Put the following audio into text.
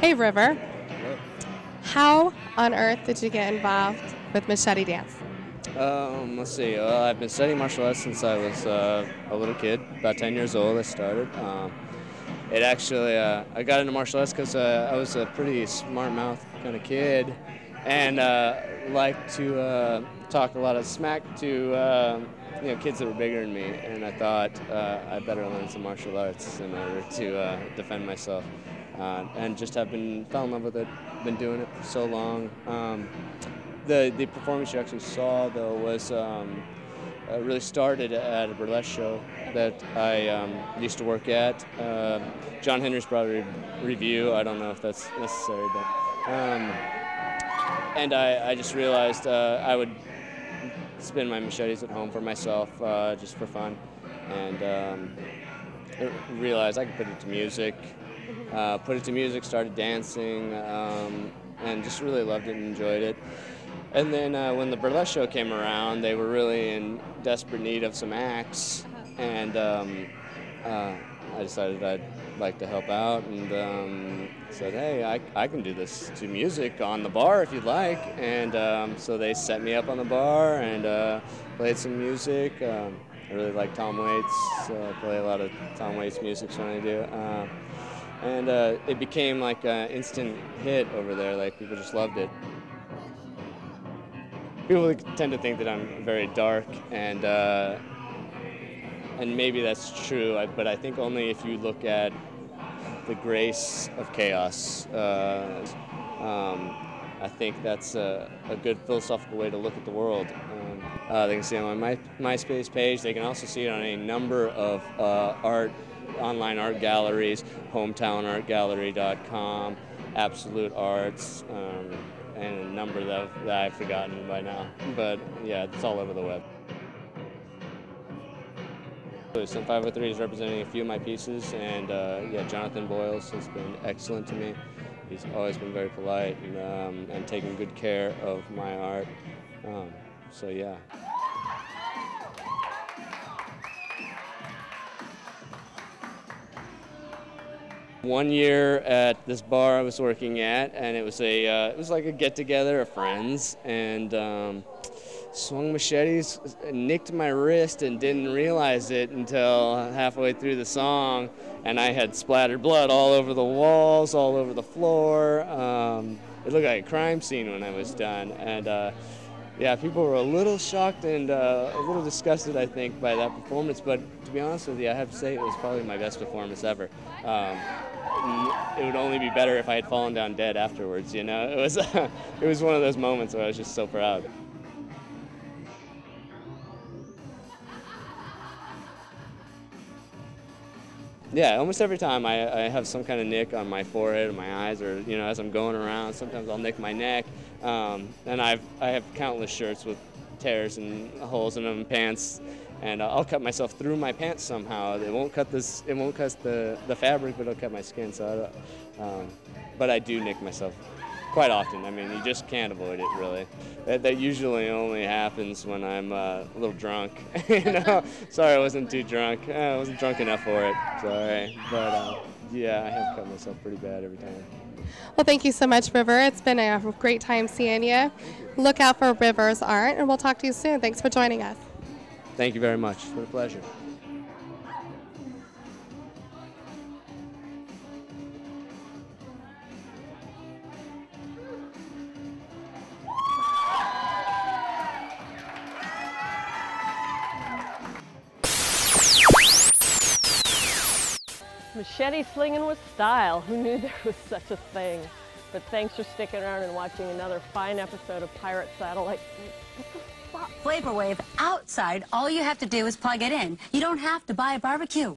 Hey, River. Hello. How on earth did you get involved with Machete dance? Let's see. I've been studying martial arts since I was a little kid. About 10 years old, I started. It actually, I got into martial arts because I was a pretty smart mouth kind of kid, and liked to talk a lot of smack to kids that were bigger than me. And I thought I better learn some martial arts in order to defend myself. And just fell in love with it. Been doing it for so long. The performance you actually saw, though, was really started at a burlesque show that I used to work at. John Henry's brought a review. I don't know if that's necessary, but and I just realized I would spin my machetes at home for myself, just for fun, and realized I could put it to music. Started dancing, and just really loved it and enjoyed it. And then when the burlesque show came around, they were really in desperate need of some acts, and I decided I'd like to help out, and said, hey, I can do this to music on the bar if you'd like. And so they set me up on the bar and played some music. I really like Tom Waits, so I play a lot of Tom Waits music when I do. And it became like an instant hit over there. Like, people just loved it. People tend to think that I'm very dark, and maybe that's true, but I think only if you look at the grace of chaos. I think that's a good philosophical way to look at the world. They can see it on my MySpace page. They can also see it on a number of online art galleries, hometownartgallery.com, Absolute Arts, and a number that I've forgotten by now. But yeah, it's all over the web. Sun 503 is representing a few of my pieces, and yeah, Jonathan Boyles has been excellent to me. He's always been very polite and taking good care of my art. So yeah. One year at this bar I was working at, and it was like a get-together of friends, and swung machetes, nicked my wrist, and didn't realize it until halfway through the song, and I had splattered blood all over the walls, all over the floor. It looked like a crime scene when I was done, and yeah, people were a little shocked and a little disgusted, I think, by that performance. But to be honest with you, I have to say it was probably my best performance ever. It would only be better if I had fallen down dead afterwards. You know, it was one of those moments where I was just so proud. Yeah, almost every time I have some kind of nick on my forehead or my eyes, or as I'm going around, sometimes I'll nick my neck. And I have countless shirts with tears and holes in them, pants, and I'll cut myself through my pants somehow. It won't cut the fabric, but it'll cut my skin. So, but I do nick myself quite often. I mean, you just can't avoid it, really. That usually only happens when I'm a little drunk. Sorry, I wasn't too drunk. I wasn't drunk enough for it. Sorry, but yeah, I have cut myself pretty bad every time. Well, thank you so much, River. It's been a great time seeing you. Look out for River's art, and we'll talk to you soon. Thanks for joining us. Thank you very much. It's been a pleasure. Machete slinging with style. Who knew there was such a thing? But thanks for sticking around and watching another fine episode of Pirate Satellite. What the fuck? Flavor Wave outside, all you have to do is plug it in. You don't have to buy a barbecue.